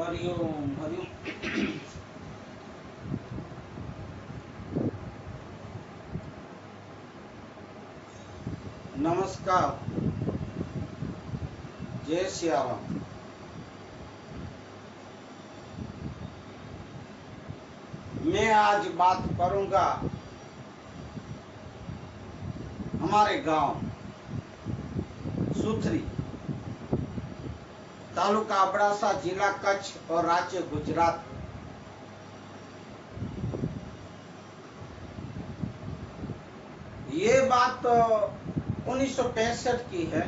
हरिओम हरिओम। नमस्कार, जय सिया राम। मैं आज बात करूंगा हमारे गांव सुथरी, तालुका अबड़ासा, जिला कच्छ और राज्य गुजरात। ये बात 1965 की है।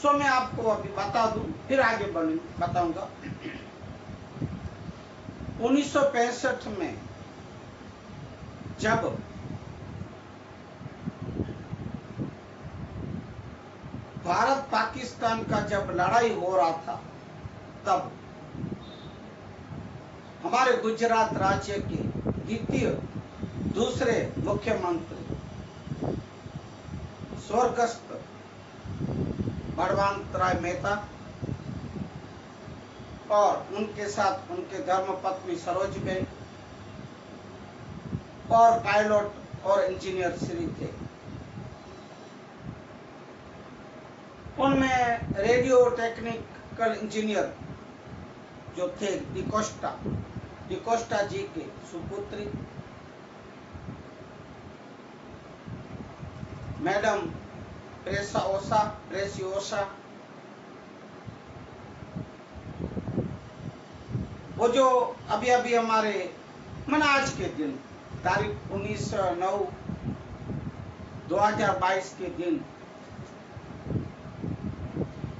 सो मैं आपको अभी बता दूं, फिर आगे बताऊंगा। 1965 में जब भारत पाकिस्तान का जब लड़ाई हो रहा था, तब हमारे गुजरात राज्य के दूसरे मुख्यमंत्री स्वर्गस्थ बलवंतराय मेहता और उनके साथ उनके धर्मपत्नी सरोजबेन और पायलट और इंजीनियर श्री थे। उनमें रेडियो टेक्निकल इंजीनियर जो थे डिकोस्टा जी के सुपुत्री मैडम प्रेसियोसा, वो जो अभी अभी हमारे आज के दिन तारीख 19/9/2022 के दिन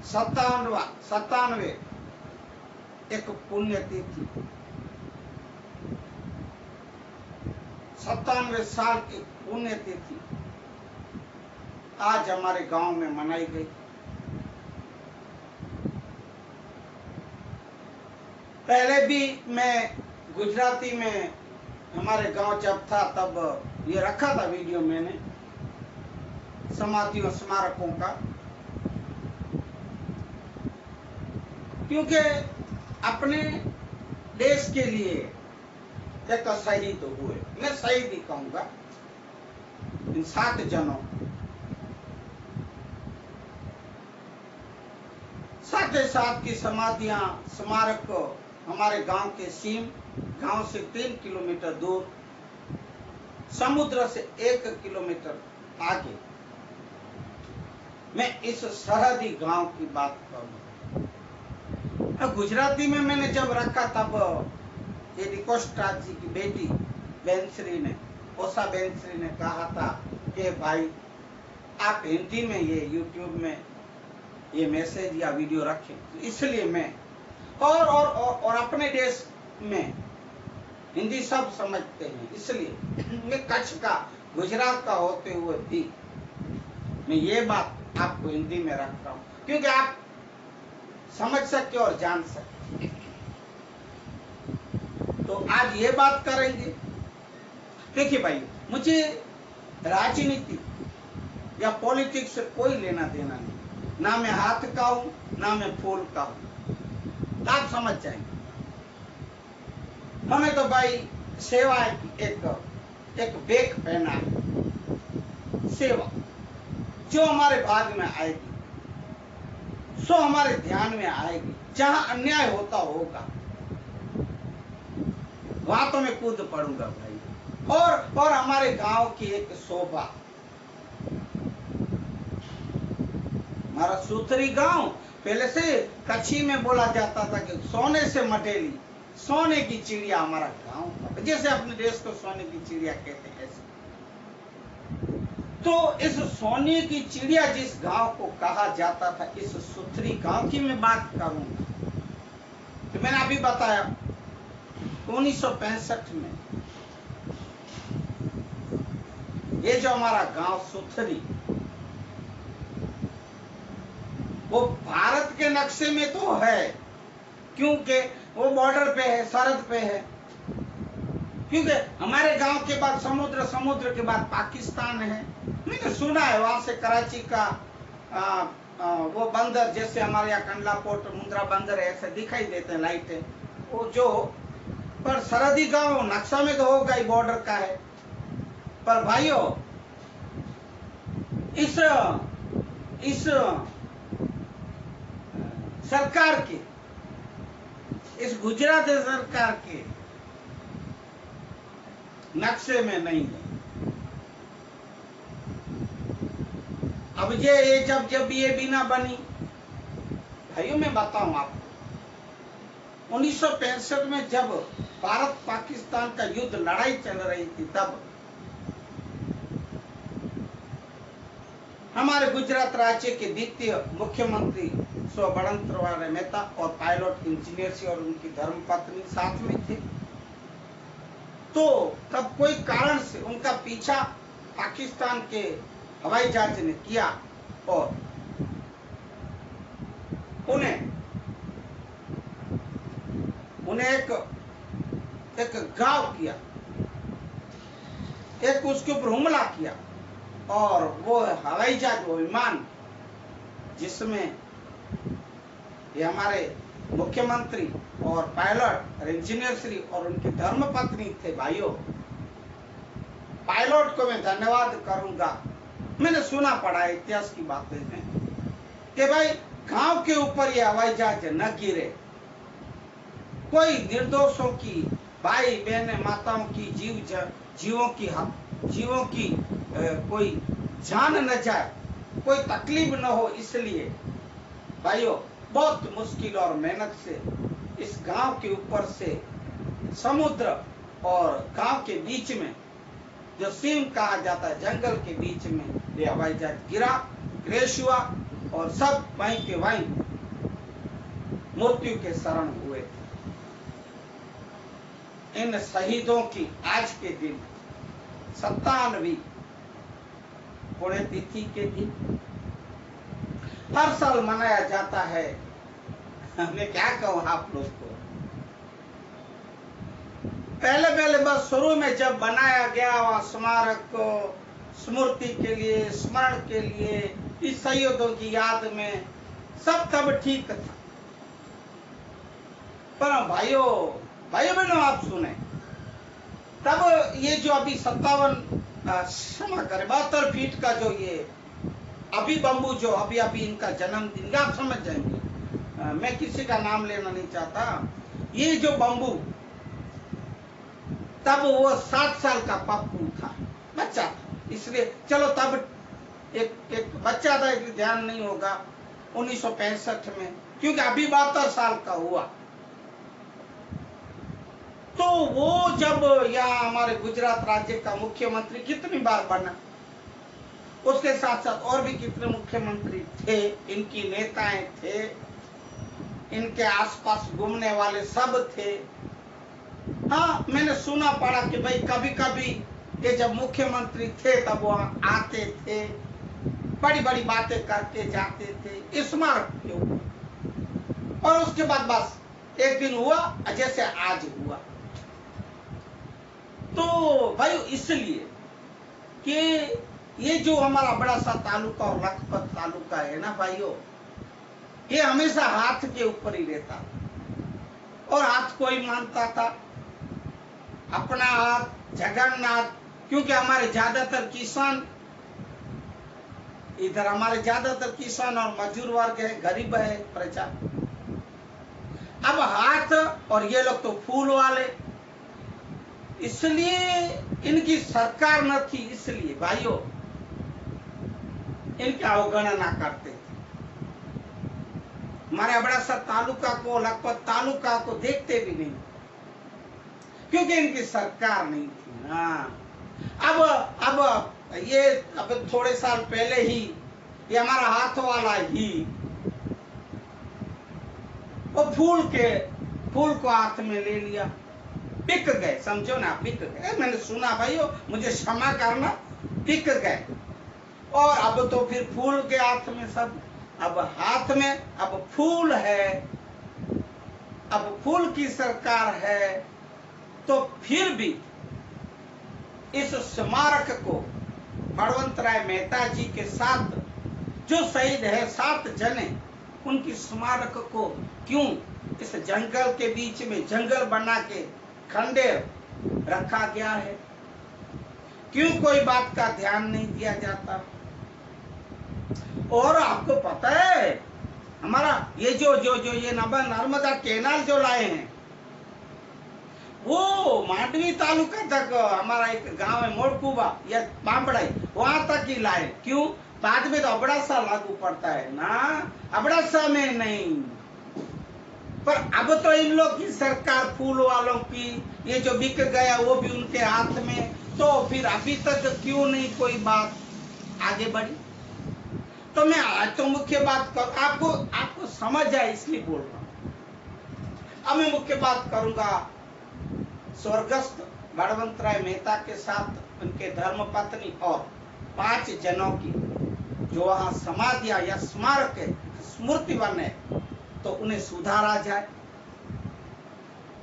97 एक पुण्यतिथि, 97 साल की पुण्यतिथि आज हमारे गांव में मनाई गई। पहले भी मैं गुजराती में हमारे गांव जब था तब ये रखा था वीडियो मैंने समाधियों स्मारकों का, क्योंकि अपने देश के लिए एक शहीद हुए, मैं शहीद ही कहूंगा, इन 7 जनों, साथ ही साथ की समाधियां स्मारक हमारे गांव के सीम, गांव से 3 किलोमीटर दूर, समुद्र से 1 किलोमीटर आगे, मैं इस सरहदी गांव की बात करूंगा। गुजराती में मैंने जब रखा तब ये डिकोस्टा जी की बेटी बेनश्री ने, ओसा बेनश्री ने कहा था कि भाई आप हिंदी में ये यूट्यूब में ये मैसेज या वीडियो रखें, इसलिए मैं और अपने देश में हिंदी सब समझते हैं, इसलिए मैं कच्छ का, गुजरात का होते हुए भी मैं ये बात आपको हिंदी में रख रहा हूं, क्योंकि आप समझ सके और जान सके। तो आज ये बात करेंगे। देखिए भाई, मुझे राजनीति या पॉलिटिक्स से कोई लेना देना नहीं, ना मैं हाथ का हूं ना मैं फूल का हूं, आप समझ जाएंगे। हमें तो भाई सेवा एक बेक पहना है, सेवा जो हमारे भाग में आएगी, सो हमारे ध्यान में आएगी। जहां अन्याय होता होगा वहां तो मैं कूद पड़ूंगा भाई। और हमारे गांव की एक शोभा, हमारा सुथरी गांव पहले से कच्छी में बोला जाता था कि सोने से मटेली, सोने की चिड़िया हमारा गांव, जैसे अपने देश को सोने की चिड़िया कहते हैं ऐसे। तो इस सोने की चिड़िया जिस गांव को कहा जाता था, इस सुथरी गांव की मैं बात करूंगा। तो मैंने अभी बताया 1965 में ये जो हमारा गांव सुथरी, वो भारत के नक्शे में तो है, क्योंकि वो बॉर्डर पे है, सरहद पे है, क्योंकि हमारे गांव के बाद समुद्र के बाद पाकिस्तान है। मैंने सुना है वहां से कराची का वो बंदर जैसे हमारे यहाँ कंडला पोर्ट मुंद्रा बंदर है ऐसे दिखाई देते हैं लाइटें, वो जो पर सरहदी गांव नक्शा में तो होगा ही, बॉर्डर का है। पर भाइयों इस सरकार के, इस गुजरात सरकार के नक्शे में नहीं है। अब ये जब ये भी ना बनी, भाइयों मैं बताऊं आपको, 1965 में जब भारत पाकिस्तान का युद्ध लड़ाई चल रही थी, तब हमारे गुजरात राज्य के द्वितीय मुख्यमंत्री स्व बड़ंतरवाले मेहता और पायलट इंजीनियर से और उनकी धर्मपत्नी साथ में थे। तो तब कोई कारण से उनका पीछा पाकिस्तान के हवाई जहाज ने किया और उन्हें एक घाव किया, एक उसके ऊपर हमला किया, और वो हवाई जहाज, वो विमान जिसमें ये हमारे मुख्यमंत्री और पायलट और इंजीनियर श्री और उनकी धर्मपत्नी थे। भाइयों पायलट को मैं धन्यवाद करूंगा, मैंने सुना पड़ा इतिहास की बातें हैं कि भाई गांव के ऊपर ये हवाई जहाज न गिरे, कोई निर्दोषों की, भाई बहने माताओं की जीवों की कोई जान न जाए, कोई तकलीफ न हो, इसलिए भाइयों बहुत मुश्किल और मेहनत से इस गांव के ऊपर से समुद्र और गांव के बीच में जो सीम कहा जाता है, जंगल के बीच में ये हवाई जहाज गिरा, क्रैश हुआ और सब वहीं के वहीं मृत्यु के शरण हुए। इन शहीदों की आज के दिन 97वीं पुण्यतिथि के दिन हर साल मनाया जाता है। मैं क्या कहूं आप लोग को, पहले बस शुरू में जब बनाया गया वहां स्मारक को स्मृति के लिए, स्मरण के लिए, इस शहीदों की याद में, सब तब ठीक था। पर भाइयों बहनों आप सुने, तब ये जो अभी 72 फीट का जो ये अभी बम्बू जो अभी इनका जन्मदिन, आप समझ जाएंगे, मैं किसी का नाम लेना नहीं चाहता, ये जो बम्बू तब वो 7 साल का पप्पू था, बच्चा था, इसलिए चलो तब एक बच्चा था, इसलिए ध्यान नहीं होगा 1965 में, क्योंकि अभी 72 साल का हुआ। तो वो जब यहाँ हमारे गुजरात राज्य का मुख्यमंत्री कितनी बार बना, उसके साथ साथ और भी कितने मुख्यमंत्री थे, इनकी नेताएं थे, इनके आसपास घूमने वाले सब थे। हाँ मैंने सुना पड़ा कि भाई कभी कभी ये जब मुख्यमंत्री थे तब वहां आते थे, बड़ी बड़ी बातें करके जाते थे स्मारक के ऊपर, और उसके बाद बस एक दिन हुआ जैसे आज हुआ। तो भाई इसलिए कि ये जो हमारा बड़ा सा तालुका और लखपत तालुका है ना भाइयों, ये हमेशा हाथ के ऊपर ही रहता था, और हाथ को ही मानता था अपना हाथ जगन्नाथ, क्योंकि हमारे ज्यादातर किसान इधर, हमारे ज्यादातर किसान और मजदूर वर्ग है, गरीब है प्रजा। अब हाथ और ये लोग तो फूल वाले, इसलिए इनकी सरकार न थी, इसलिए भाइयों इनकी अवगणना करते थे। हमारे बड़ा सा तालुका को, लखपत तालुका को देखते भी नहीं, क्योंकि इनकी सरकार नहीं थी ना। अब थोड़े साल पहले ही ये हमारा हाथ वाला ही वो फूल को हाथ में ले लिया, बिक गए, समझो ना, बिक गए। मैंने सुना भाइयों, मुझे क्षमा करना, बिक गए। और अब तो फिर फूल के हाथ में सब, अब हाथ में अब फूल है, अब फूल की सरकार है। तो फिर भी इस स्मारक को बलवंत राय मेहता जी के साथ जो शहीद है 7 जने, उनकी स्मारक को क्यों इस जंगल के बीच में जंगल बना के खंडेर रखा गया है? क्यों कोई बात का ध्यान नहीं दिया जाता? और आपको पता है हमारा ये जो जो जो ये नर्मदा कैनाल जो लाए हैं, वो मांडवी तालुका तक, हमारा एक गांव है मोड़कुबा या बांबड़ाई, वहां तक ही लाए। क्यों? बाद में तो अबड़ासा लागू पड़ता है ना, अबड़ासा में नहीं। पर अब तो इन लोग की सरकार, फूल वालों की, ये जो बिक गया वो भी उनके हाथ में, तो फिर अभी तक क्यों नहीं कोई बात आगे बढ़ी? तो मैं आज तो मुख्य बात कर, आपको समझ आए इसलिए बोल रहा हूं। अब मैं मुख्य बात करूंगा स्वर्गस्थ बड़वंतराय मेहता के साथ उनके धर्मपत्नी और 5 जनों की जो वहां समाधियां या स्मारक है, स्मृति बने, तो उन्हें सुधारा जाए,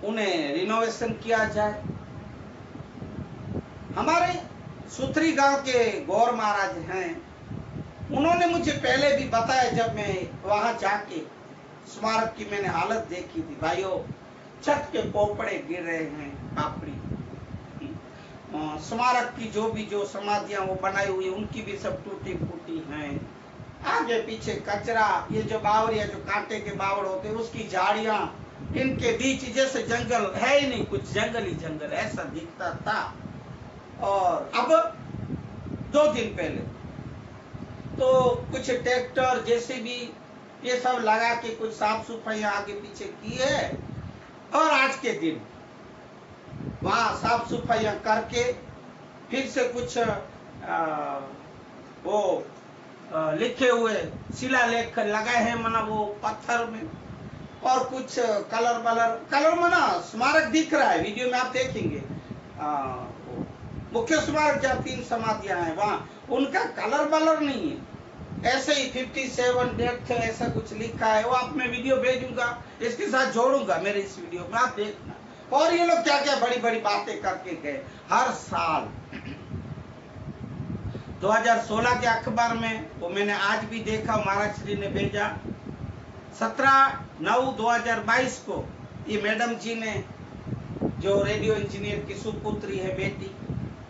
उन्हें रिनोवेशन किया जाए। हमारे सुथरी गांव के गौर महाराज हैं, उन्होंने मुझे पहले भी बताया, जब मैं वहां जाके स्मारक की मैंने हालत देखी थी, भाइयों छत के पोपड़े गिर रहे हैं, पापड़ी। स्मारक की जो समाधियां वो बनाई हुई, उनकी भी सब टूटी फूटी हैं। आगे पीछे कचरा, ये जो बावरिया, जो कांटे के बावड़ होते हैं, उसकी झाड़ियां, इनके बीच जैसे जंगल है ही नहीं, कुछ जंगल ही जंगल ऐसा दिखता था। और अब 2 दिन पहले तो कुछ ट्रैक्टर जेसीबी ये सब लगा के कुछ साफ सफाई आगे पीछे की है, और आज के दिन वहां साफ सफाइयां करके फिर से कुछ लिखे हुए शिलालेख लगाए हैं, मना वो पत्थर में, और कुछ कलर मना स्मारक दिख रहा है, वीडियो में आप देखेंगे। मुख्य स्मारक जहाँ 3 समाधियां हैं, वहां उनका कलर नहीं है, ऐसे ही 57 डेथ ऐसा कुछ लिखा है। वो आप मैं वीडियो भेजूंगा, इसके साथ जोड़ूंगा मेरे इस वीडियो में, आप देखना। और ये लोग क्या क्या बड़ी बड़ी बातें करके गए हर साल। 2016 के अखबार में, वो मैंने आज भी देखा, महाराज श्री ने भेजा, 17/9/2022 को ये मैडम जी ने, जो रेडियो इंजीनियर की सुपुत्री है बेटी,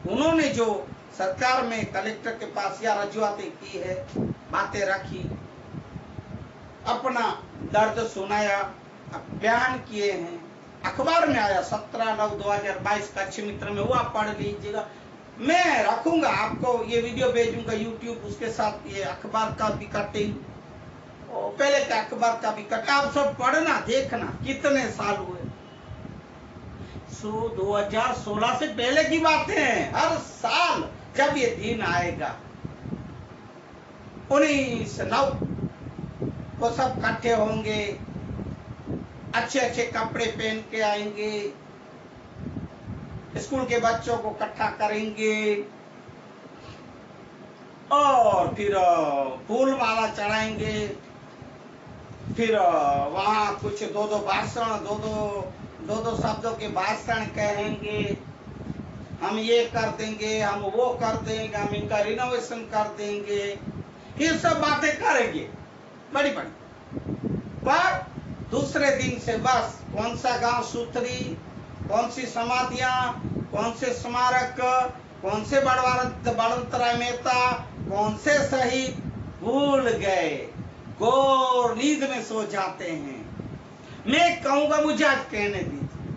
उन्होंने जो सरकार में कलेक्टर के पास या रजुआतें की है, बातें रखी, अपना दर्द सुनाया, बयान किए हैं, अखबार में आया 17/9/2022 कच्छ मित्र में, वो आप पढ़ लीजिएगा। मैं रखूंगा, आपको ये वीडियो भेजूंगा यूट्यूब, उसके साथ ये अखबार का भी कटिंग, पहले के अखबार का भी कटिंग, आप सब पढ़ना, देखना कितने साल हुए। 2016 से पहले की बातें हैं, हर साल जब ये दिन आएगा 19/9 वो सब इकट्ठे होंगे, अच्छे अच्छे कपड़े पहन के आएंगे, स्कूल के बच्चों को इकट्ठा करेंगे, और फिर फूल माला चढ़ाएंगे, फिर वहां कुछ 2-2 भाषण, 2-2 शब्दों के भाषण कहेंगे, हम ये कर देंगे, हम वो कर देंगे, हम इनका रिनोवेशन कर देंगे, ये सब बातें करेंगे बड़ी बड़ी। पर दूसरे दिन से बस कौन सा गांव सुथरी, कौन सी समाधियां, कौन से स्मारक, कौन से बड़वंतराय मेहता, कौन से शहीद, भूल गए, गौर नींद में सो जाते हैं। मैं कहूंगा, मुझे आज कहने दीजिए,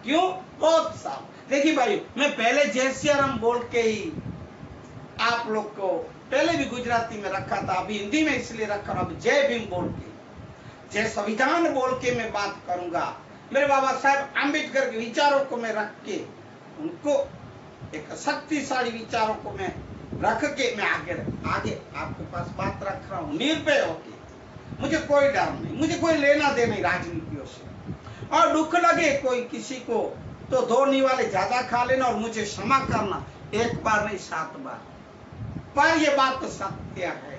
क्यों? बहुत साफ। देखिए भाई, मैं पहले जय सिया राम बोल के ही आप लोग को पहले भी गुजराती में रखा था, अभी हिंदी में इसलिए रखा, अब जय भीम बोल के, जय संविधान बोल के मैं बात करूंगा। मेरे बाबा साहब आम्बेडकर के विचारों को मैं रख के, उनको एक शक्तिशाली विचारों को मैं रख के मैं आगे आपके पास बात रख रहा हूँ, निर्भय होके। मुझे कोई डर नहीं, मुझे कोई लेना देना नहीं राजनीतियों से। और दुख लगे कोई किसी को तो 2 निवाले ज्यादा खा लेना और मुझे क्षमा करना, 1 बार नहीं 7 बार। पर ये बात तो सत्य है।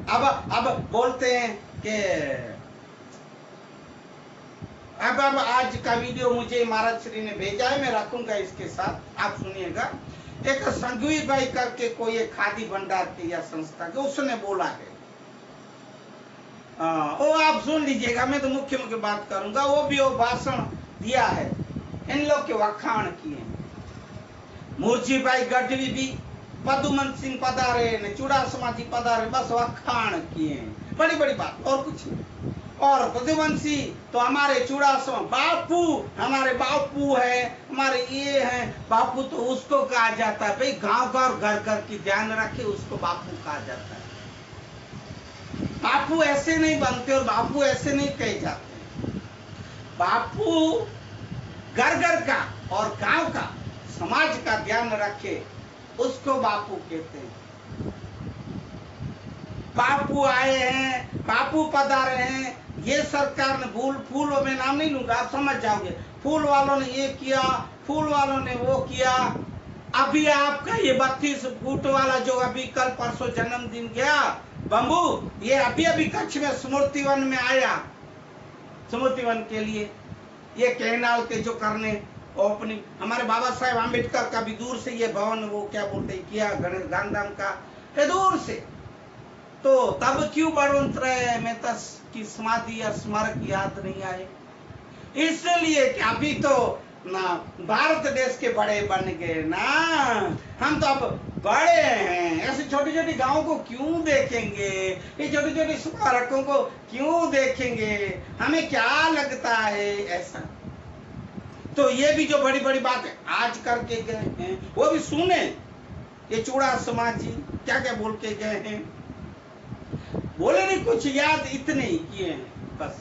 अब बोलते हैं कि अब आज का वीडियो मुझे महाराज श्री ने भेजा है, मैं रखूंगा इसके साथ, आप सुनिएगा। एक संघवी भाई करके कोई एक खादी भंडार की या संस्था के, उसने बोला है, वो आप सुन लीजिएगा, मैं तो मुख्य मुख्य बात करूंगा। वो भी वो भाषण दिया है, इन लोग के वखाण किए। मूर्ति भाई गढ़वी भी, पदुमन सिंह पधारे ने, चुड़ासमा जी पधारे, बस वखाण किए, बड़ी बड़ी बात, और कुछ नहीं। और पदुवंशी तो हमारे चुड़ासमा बापू, हमारे बापू है, हमारे ये हैं बापू, तो उसको कहा जाता है भाई, गांव का और घर घर की ध्यान रखे, उसको बापू कहा जाता है। बापू ऐसे नहीं बनते और बापू ऐसे नहीं कहे जाते। बापू घर घर का और गांव का, समाज का ध्यान रखे, उसको बापू कहते हैं। बापू आए हैं, बापू पधारे हैं, ये सरकार ने फूल में नाम नहीं लूंगा, आप समझ जाओगे। फूल वालों ने ये किया, फूल वालों ने वो किया। अभी आपका ये 32 फुट वाला जो अभी कल परसों जन्मदिन गया बम्बू, ये अभी अभी कच्छ में स्मृतिवन में आया, स्मृतिवन के लिए ये कैनाल के जो करने ओपनिंग, हमारे बाबा साहेब आम्बेडकर का भी दूर से ये भवन, वो क्या बोलते किया, गणेश गांधीधाम का है दूर से। तो तब क्यों बड़वंतर में तस की समाधि या स्मारक याद नहीं आए? इसलिए कि अभी तो ना भारत देश के बड़े बन गए ना, हम तो अब बड़े हैं। ऐसे छोटे छोटे गांव को क्यों देखेंगे, ये छोटे छोटे स्मारकों को क्यों देखेंगे, हमें क्या लगता है ऐसा? तो ये भी जो बड़ी बड़ी बात है आज करके गए हैं, वो भी सुने। ये चुड़ासमा जी क्या क्या बोल के गए हैं, बोले नहीं कुछ, याद इतने ही किए हैं बस।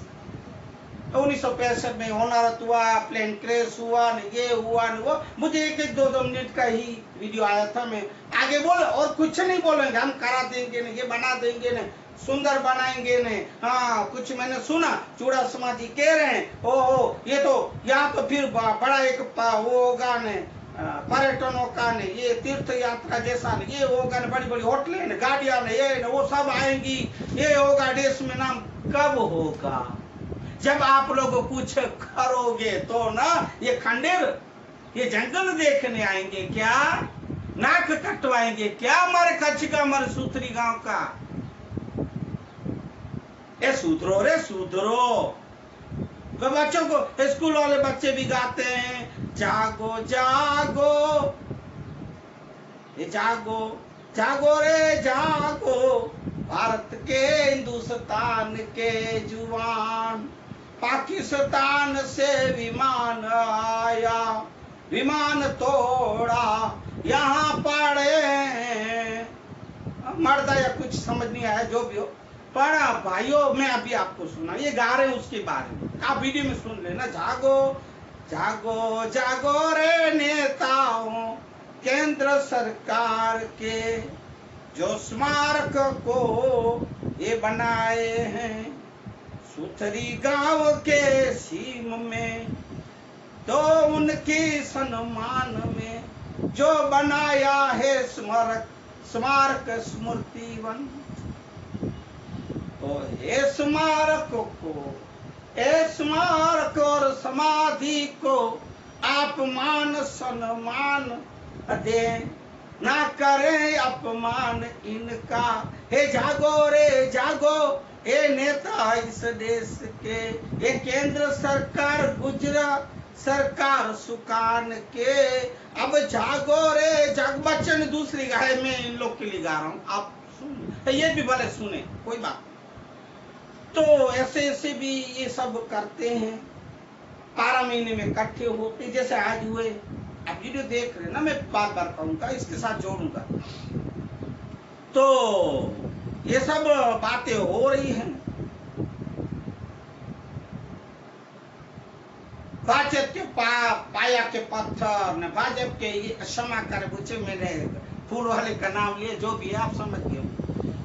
1965 में होनारत हुआ, प्लेन क्रैश हुआ, न ये हुआ न वो। मुझे एक दो मिनट का ही वीडियो आया था, मैं आगे बोले और कुछ नहीं बोलेंगे, हम करा देंगे न, ये बना देंगे न, सुंदर बनाएंगे ने। हाँ, कुछ मैंने सुना चुड़ासमा जी कह रहे हैं, ओहो ये तो यहाँ तो फिर बड़ा एक वो होगा ने, पर्यटनों का ने, ये तीर्थ यात्रा जैसा ने, ये होगा ने, बड़ी बड़ी होटलें ने, गाड़ियां ने, ये ने, वो सब आएंगी, ये होगा देश में नाम। कब होगा? जब आप लोग कुछ करोगे तो ना। ये खंडेर, ये जंगल देखने आएंगे क्या? नाक कटवाएंगे क्या हमारे कच्छ का, हमारे सूत्री गांव का? ये सुधरो रे सुधरो। बच्चों को, स्कूल वाले बच्चे भी गाते हैं, जागो जागो, ये जागो जागो रे जागो, भारत के हिंदुस्तान के जुवान, पाकिस्तान से विमान आया, विमान तोड़ा, यहाँ पड़े मर्दा, या कुछ समझ नहीं आया, जो भी हो। पर भाइयों, मैं अभी आपको सुना, ये गा रहे हैं उसके बारे में, आप वीडियो में सुन लेना। जागो जागो जागो रे नेताओं, केंद्र सरकार के जो स्मारक को ये बनाए हैं, सुथरी गांव के सीम में, तो उनकी सम्मान में जो बनाया है स्मारक स्मृतिवन, तो हे स्मारक को, हे स्मारक और समाधि को आप मान सम्मान दे, ना करें अपमान इनका। हे जागो रे जागो, हे नेता इस देश के, ये केंद्र सरकार, गुजरात सरकार सुकान के, अब जागो रे जाग। बच्चन दूसरी गा है, मैं इन लोग के लिए गा रहा हूँ, आप सुन, ये भी भले सुने, कोई बात। तो ऐसे ऐसे भी ये सब करते हैं, 12 महीने में इकट्ठे होते, जैसे आज हुए। आप वीडियो देख रहे हैं ना, मैं बार बार कहूंगा, इसके साथ जोड़ूंगा। तो ये सब बातें हो रही हैं। भाजपा के पाया के पत्थर ने, भाजपा के ये क्षमा कर मुझे, मैंने फूल वाले का नाम लिया, जो भी है आप समझ गए।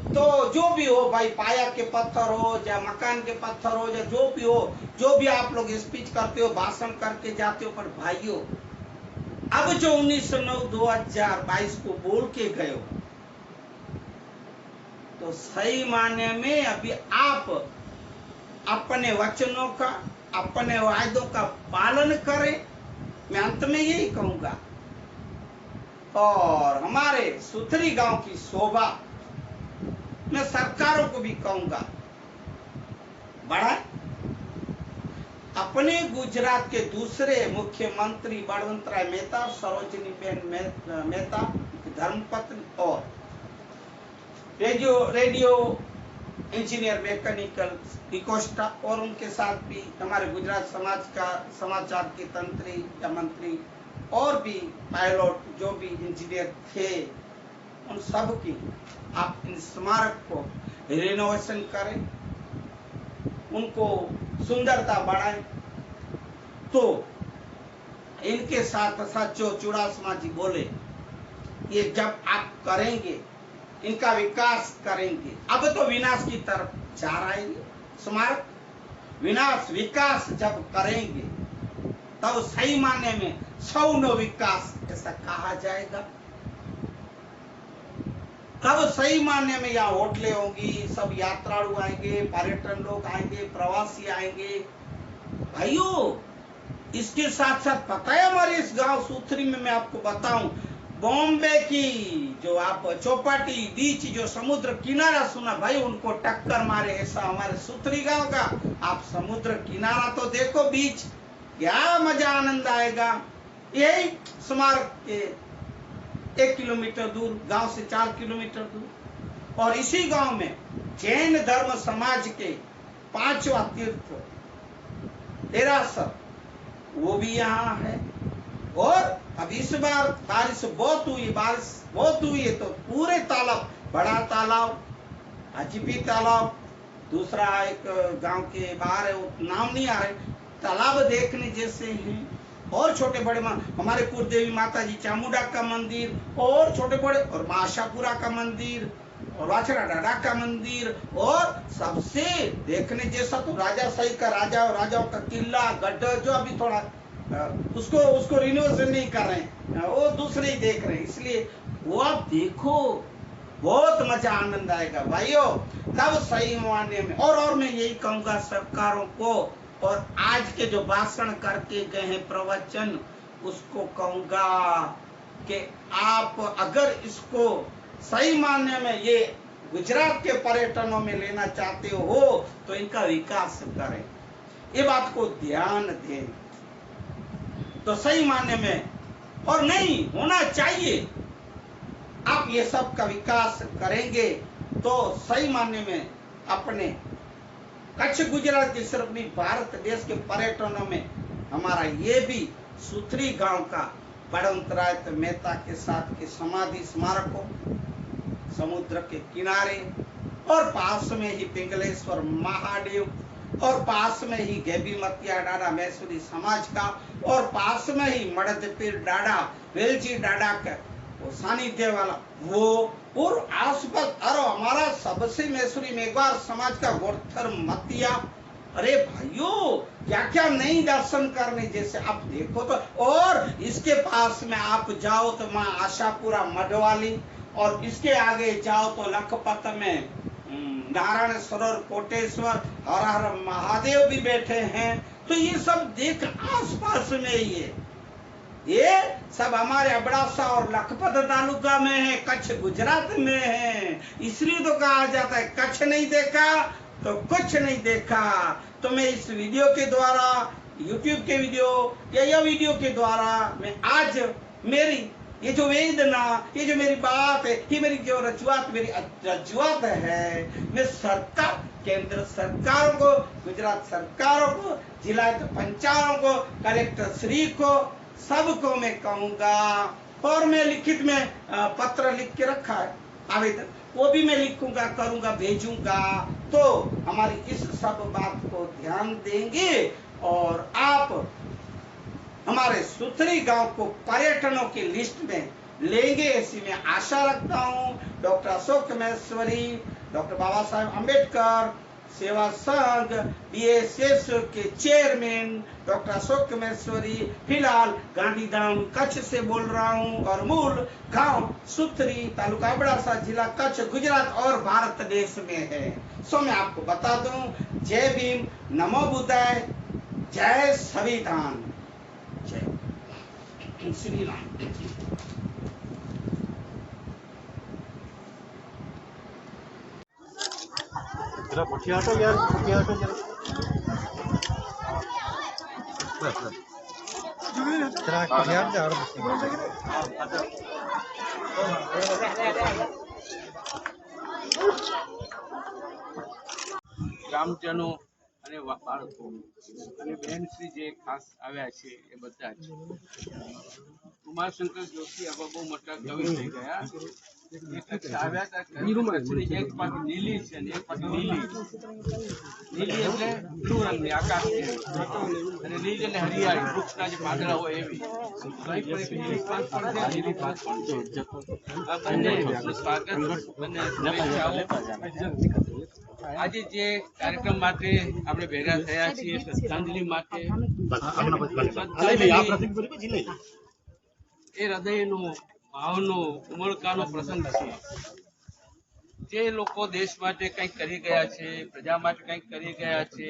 तो जो भी हो भाई, पाया के पत्थर हो या मकान के पत्थर हो या जो भी हो, जो भी आप लोग स्पीच करते हो, भाषण करके जाते हो, पर भाइयों अब जो 19/9/2022 को बोल के गए हो, तो सही माने में अभी आप अपने वचनों का, अपने वायदों का पालन करें। मैं अंत में यही कहूंगा। और हमारे सुथरी गांव की शोभा मैं सरकारों को भी कहूंगा बढ़ाए। अपने गुजरात के दूसरे मुख्यमंत्री बलवंतराय मेहता, सरोजिनीबेन मेहता धर्मपत्नी और रेडियो इंजीनियर मैकेनिकल डिकोस्टा और उनके साथ भी हमारे गुजरात समाज का समाचार के तंत्री या मंत्री और भी पायलट जो भी इंजीनियर थे, उन सब की आप इन स्मारक को रिनोवेशन करें, उनको सुंदरता बढ़ाएं। तो इनके साथ साथ जो चुड़ासमा जी बोले, ये जब आप करेंगे, इनका विकास करेंगे, अब तो विनाश की तरफ जा रहा है स्मारक, विनाश विकास जब करेंगे तब सही मायने में सौनो विकास ऐसा कहा जाएगा। तब सही मायने में यहाँ होटलें होंगी, सब यात्रालु आएंगे, पर्यटन लोग आएंगे, प्रवासी आएंगे। भाइयों, इसके साथ साथ पता है हमारे इस गांव सुथरी में मैं आपको बताऊं, बॉम्बे की जो आप चौपाटी बीच जो समुद्र किनारा सुना भाई, उनको टक्कर मारे ऐसा हमारे सुथरी गांव का आप समुद्र किनारा तो देखो, बीच क्या मजा आनंद आएगा। यही स्मारक के 1 किलोमीटर दूर, गांव से 4 किलोमीटर दूर, और इसी गांव में जैन धर्म समाज के 5वां तीर्थ देरासर वो भी यहाँ है। और अब इस बार बारिश बहुत हुई है तो पूरे तालाब, बड़ा तालाब, अजीबी तालाब, दूसरा एक गांव के बाहर है, वो नाम नहीं आ रहे, तालाब देखने जैसे हैं। और छोटे बड़े हमारे कुलदेवी माता जी चामुंडा का मंदिर, और छोटे बड़े, और मां आशापुरा का मंदिर, और वाछड़ा डाडा का मंदिर, और सबसे देखने जैसा तो राजा सही का राजाओं का किला गढ़, जो अभी थोड़ा उसको रिनोवेशन नहीं कर रहे हैं, वो दूसरे ही देख रहे हैं, इसलिए वो आप देखो, बहुत मजा आनंद आएगा भाइयों। तब सही मायने में और मैं यही कहूंगा सरकारों को, और आज के जो भाषण करके गए हैं प्रवचन, उसको कहूंगा कि आप अगर इसको सही मायने में ये गुजरात के पर्यटनों में लेना चाहते हो तो इनका विकास करें, ये बात को ध्यान दें तो सही मायने में, और नहीं होना चाहिए। आप ये सब का विकास करेंगे तो सही मायने में अपने कच्छ गुजरात के सिर्फ नहीं, भारत देश के पर्यटनों में हमारा ये भी सुथरी गांव का बलवंतराय मेहता के साथ के समाधि स्मारक हो, समुद्र के किनारे, और पास में ही पिंगलेश्वर महादेव, और पास में ही गेबी मतिया डाडा मैसूरी समाज का, और पास में ही मड़दपीर डाडा वेलजी डाडा का वो सानिध्य वाला वो, और आसपास अरे हमारा सबसे मैसूरी मेघवार समाज का गोरथर मतिया। अरे भाइयों, क्या क्या नहीं दर्शन करने जैसे आप देखो तो। और इसके पास में आप जाओ तो माँ आशापुरा मढ़वाली, और इसके आगे जाओ तो लखपत में नारायण सरोवर कोटेश्वर, हर हर महादेव भी बैठे हैं। तो ये सब देख आसपास में ही है, ये सब हमारे अबड़ासा और लखपत तालुका में है, कच्छ गुजरात में है। इसलिए तो कहा जाता है कच्छ नहीं देखा तो कुछ नहीं देखा। तो मैं इस वीडियो के द्वारा, यूट्यूब के वीडियो या यह वीडियो के द्वारा मैं आज मेरी ये जो वेदना, ये जो मेरी बात है, ये मेरी जो रजुआत है, मैं सरकार, केंद्र सरकारों को, गुजरात सरकारों को, जिला पंचायतों को, कलेक्टर श्री को, सबको मैं कहूंगा। और मैं लिखित में पत्र लिख के रखा है, आवेदन, वो भी मैं लिखूंगा, करूंगा, भेजूंगा। तो हमारी इस सब बात को ध्यान देंगे और आप हमारे सुथरी गांव को पर्यटनों की लिस्ट में लेंगे, ऐसी मैं आशा रखता हूँ। डॉक्टर अशोक महेश्वरी, डॉक्टर बाबा साहेब अम्बेडकर सेवा संघ BSS के चेयरमैन डॉक्टर अशोक महेश्वरी, फिलहाल गांधीधाम कच्छ से बोल रहा हूँ, और मूल गांव सुथरी, तालुका अबड़ासा, जिला कच्छ, गुजरात और भारत देश में है। सो मैं आपको बता दूं, जय भीम, नमो बुद्धाय, जय संविधान, जय श्री राम। जरा पीछे हटो यार, पीछे हटो जरा, बस बस जरा पीछे हट जा। ગ્રામજનો અને બાળકો અને બહેનશ્રી જે ખાસ આવ્યા છે એ બધા જ. ઉમાશંકર જોશી હવે બહુ મોટા કવિ થઈ ગયા. એ કક્ષા આવ્યા હતા કચ્છની એક પાટી લીલી છે ને એક પાટી લીલી. લીલી એટલે બ્લુ રંગની આકાશ જેવી અને લીલી એટલે હરિયાળી વૃક્ષના જે પાંદડા હોય એવી. તો અહીં પણ એક લીલી પાંખ પણ છે, લીલી પાંખ પણ છે. આ બંને સ્વાગત બંને શુભેચ્છાઓ. આજે જે કાર્યક્રમ માટે આપણે ભેગા થયા છીએ શ્રદ્ધાંજલિ માટે, એ હૃદયનો ભાવનો ઉમળકાનો પ્રસંગ છે. જે લોકો દેશ માટે કંઈક કરી ગયા છે, પ્રજા માટે કંઈક કરી ગયા છે,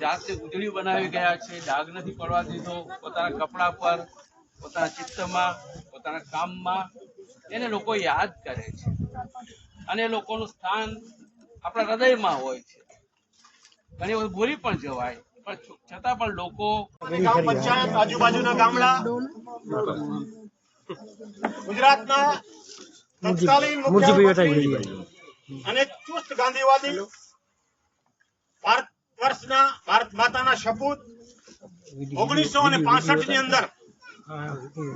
જાતને ઉજળી બનાવી ગયા છે, ડાઘ નથી પડવા દીધો પોતાના કપડા પર, પોતાના ચિત્તમાં, પોતાના કામમાં, એને લોકો યાદ કરે છે અને એ લોકોનું સ્થાન આપણા હૃદયમાં હોય છે. ઘણી વખત ભૂલી પણ જવાય, પણ છતાં પણ લોકો ગ્રામ પંચાયત આજુબાજુના ગામડા ગુજરાતના તત્કાલીન મુખ્યમંત્રી અને ચુસ્ત ગાંધીવાદી, ભારત વર્ષના ભારત માતાના સપૂત 1965 ની અંદર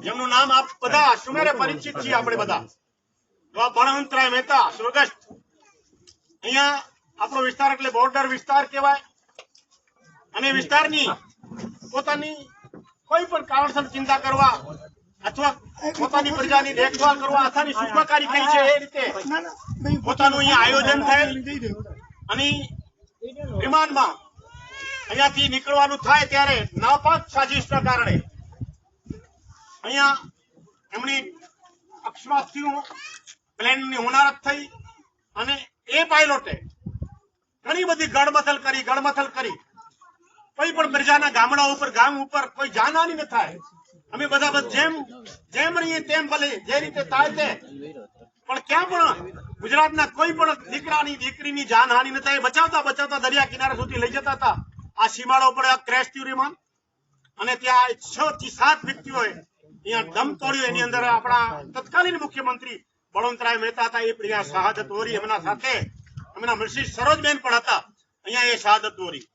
જેમનું નામ આપ બધા સુમેરે પરિચિત છીએ આપણે બધા, બળવંતરાય મહેતા સ્વર્ગસ્થ. અહીંયા આપણો વિસ્તાર એટલે બોર્ડર વિસ્તાર કહેવાય અને વિસ્તારની પોતાની કોઈ પણ કારણસર ચિંતા કરવા અથવા પોતાની પ્રજાની દેખભાળ કરવા અથાની સુખાકારી કઈ છે એ રીતે પોતાનું અહીંયા આયોજન થયેલ અને વિમાનમાં અહીંયાથી નીકળવાનું થાય ત્યારે નાપાક સાજિશના કારણે અહીંયા એમની અકસ્માતથી પ્લેનની હોનારત થઈ અને એ પાયલોટે ઘણી બધી ગણમથલ કરી કોઈ પણ પ્રજાના ગામડા ઉપર ગામ ઉપર કોઈ જાનહાની ન થાય. અમે બધા જેમ રહીએ તેમ ભલે જે રીતે થાય તે, પણ ક્યાં પણ ગુજરાતના કોઈ પણ દીકરીની જાનહાની ન થાય બચાવતા દરિયા કિનારે સુધી લઈ જતા હતા. આ સીમાડા ઉપર ક્રેશ થયું વિમાન અને ત્યાં 6 થી 7 વ્યક્તિઓએ અહીંયા દમ તોડ્યો. એની અંદર આપણા તત્કાલીન મુખ્યમંત્રી બળવંતરાય મહેતા હતા, એ પ્રિયા શહાદત વોરી. એમના સાથે એમના મિસિસ સરોજબેન પણ હતા. અહીંયા એ શહાદત વોરી.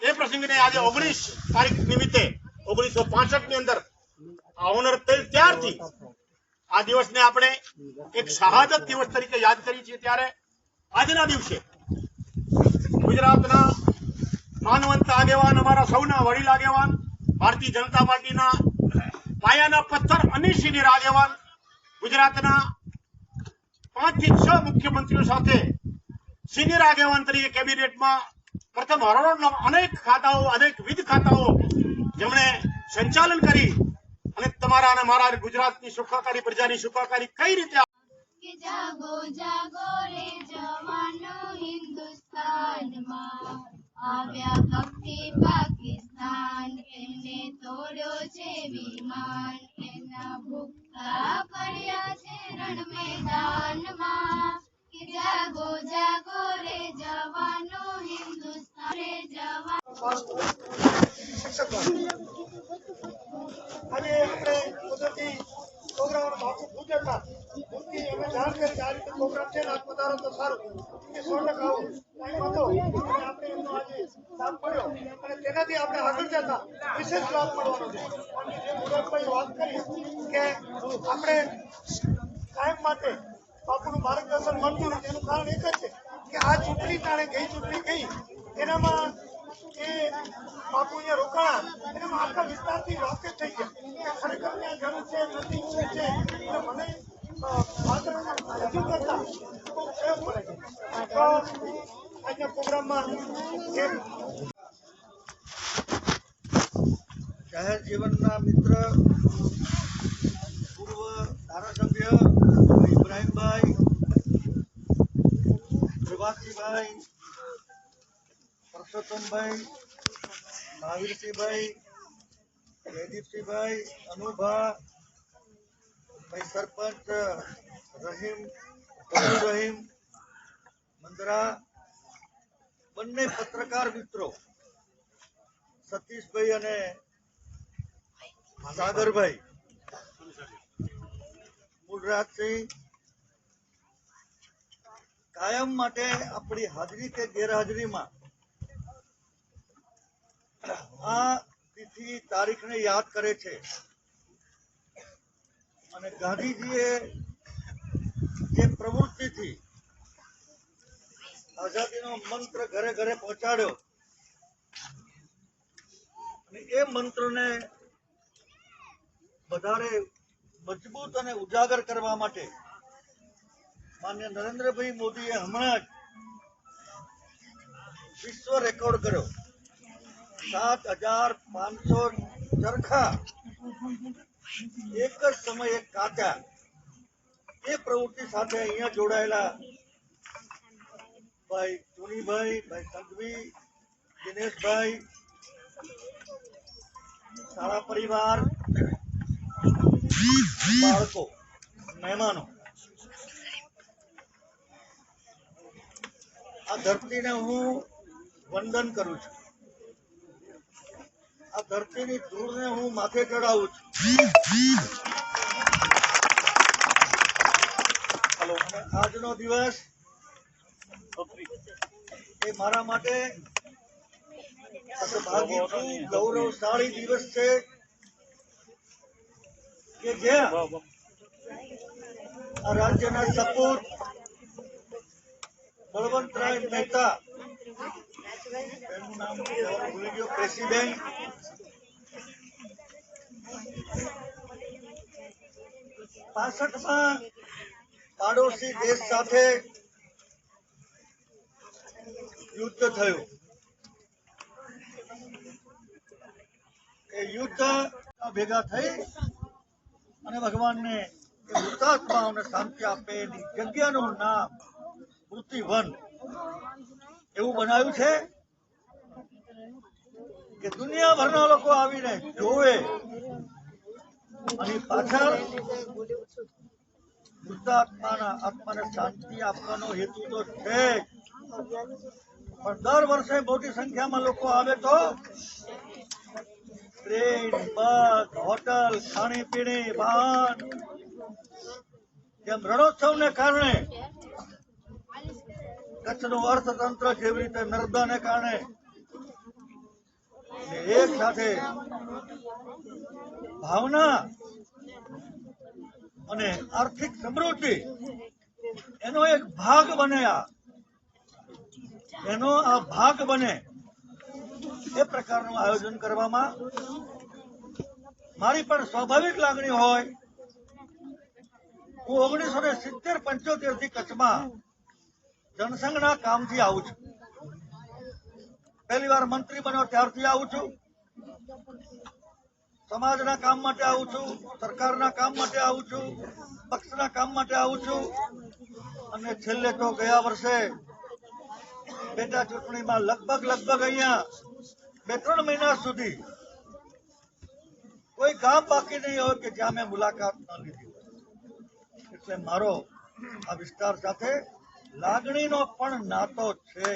એ પ્રસંગને આજે 19 તારીખ નિમિત્તે 1965 ની અંદર આ ઓનર ત્યારથી આ દિવસને આપણે એક શહાદત દિવસ તરીકે યાદ કરીએ છીએ. ત્યારે આજના દિવસે ગુજરાતના માનવંત આગેવાન, અમારા સૌના વડીલ આગેવાન, ભારતીય જનતા પાર્ટીના પાયાના પથ્થર અને સિનિયર આગેવાન, ગુજરાતના 5 થી 6 મુખ્યમંત્રીઓ સાથે સિનિયર આગેવાન તરીકે કેબિનેટમાં પ્રથમ હરોળના અનેકવિધ ખાતાઓ જેમણે સંચાલન કરી અને તમારા અને મારા ગુજરાતની સુખાકારી, પ્રજાની સુખાકારી કઈ રીતે જાગો જાગો રે જવાનો હિન્દુસ્તાનમાં આવ્યા ભક્તિ પાકિસ્તાન, એને તોડ્યો છે વિમાન, એના ભૂખા પડ્યા છે રણ મેદાનમાં. જાગો જાગો રે જવાનો હિન્દુસ્તાન રે જવાન. આજે આપણે કુદરતી પ્રોગ્રામ બાપુ પૂજતા અમે જાણ કરી કે આ રીતે પ્રોગ્રામ છે ને આ પધારો તો સારું કે 100% આવું ટાઈમ હતો અને આપણે એમનો આજે લાભ મળ્યો અને તેનાથી આપણે આગળ જતા વિશેષ લાભ મળવાનો છે. અને જે મુરતભાઈ વાત કરી કે આપણે કાયમ માટે બાપુનું માર્ગદર્શન મળતું નથી, એનું કારણ એક જ છે કે આ ચૂંટણી ગઈ એનામાં એ બાપુ અહીંયા રોકાણા, એનામાં આખા વિસ્તારથી વાકેફ થઈ ગયા કે ખરેખર ત્યાં જરૂર છે નથી છે. એટલે મને રજૂ કરતા બહુ પ્રયોગ પડે છે. તો આજના પ્રોગ્રામમાં જાહેર જીવનના મિત્ર પૂર્વ ધારાસભ્ય ઇબ્રાહીમભાઈ, પ્રભાતસિંહભાઈ, પરસોત્તમભાઈ, મહાવીરસિંહભાઈ, જયદીપસિંહભાઈ, અનુભા ભાઈ, સરપંચ રહીમ મંદરા, બંને પત્રકાર મિત્રો સતીશભાઈ અને સાગરભાઈ મૂળરાજસિંહ કાયમ માટે આપણી હાજરી કે ગેરહાજરીમાં આ તિથિ તારીખને યાદ કરે છે અને ગાંધીજીએ જે પ્રવૃત્તિથી આઝાદીનો મંત્ર ઘરે ઘરે પહોંચાડ્યો અને એ મંત્રને વધારે મજબૂત અને ઉજાગર કરવા માટે માન્ય નરેન્દ્રભાઈ મોદીએ હમણાં જ વિશ્વ રેકોર્ડ કર્યો 7,500 ચરખા એક જ સમયે કાપ્યા. એ પ્રવૃત્તિ સાથે અહીંયા જોડાયેલા ભાઈ ચુનીભાઈ, ભાઈ સંઘવી, દિનેશભાઈ, શાળા પરિવાર, બાળકો, મહેમાનો, આ ધરતીને હું વંદન કરું છું. આ ધરતીની ધૂળને હું માથે ચડાવું છું. અને આજનો દિવસ એ મારા માટે સદભાગી છું, ગૌરવશાળી દિવસ છે કે જ્યાં આ રાજ્યના સપૂત બળવંતરાય મહેતા, એનું નામ ભૂલી ગયો, પ્રેસિડેન્ટ, માં પાડોશી દેશ સાથે યુદ્ધ થયું. એ યુદ્ધ ભેગા થઈ અને ભગવાનને મૃતાત્માઓને શાંતિ આપે એની જગ્યાનું નામ મૃત્યુવન એવું બનાવ્યું છે કે દુનિયાભરના લોકો આવીને જોવે અને પાછળ મૃતાત્માના આત્માને શાંતિ આપવાનો હેતુ તો છે, પણ દર વર્ષે મોટી સંખ્યામાં લોકો આવે તો ટ્રેન, બસ, હોટલ, ખાણીપીણી, વાહન, જેમ રણોત્સવને કારણે કચ્છનું અર્થતંત્ર જેવી રીતે નર્મદાને કારણે એક સાથે ભાવના અને આર્થિક સમૃદ્ધિ એનો એક ભાગ બને, એનો આ ભાગ બને એ પ્રકારનું આયોજન કરવામાં મારી પણ સ્વાભાવિક લાગણી હોય. હું 1970-75 થી કચ્છમાં જનસંઘના કામથી આવું છું. પહેલી વાર મંત્રી બન્યો ત્યારથી આવું છું. સમાજના કામ માટે આવું છું, સરકારના કામ માટે આવું છું, પક્ષના કામ માટે આવું છું. અને છેલ્લે તો ગયા વર્ષે પેટા ચૂંટણીમાં લગભગ અહીંયા 2-3 મહિના સુધી કોઈ ગામ બાકી નહીં હોય કે જ્યાં મેં મુલાકાત ન લીધી. એટલે મારો આ વિસ્તાર સાથે લાગણીનો પણ નાતો છે.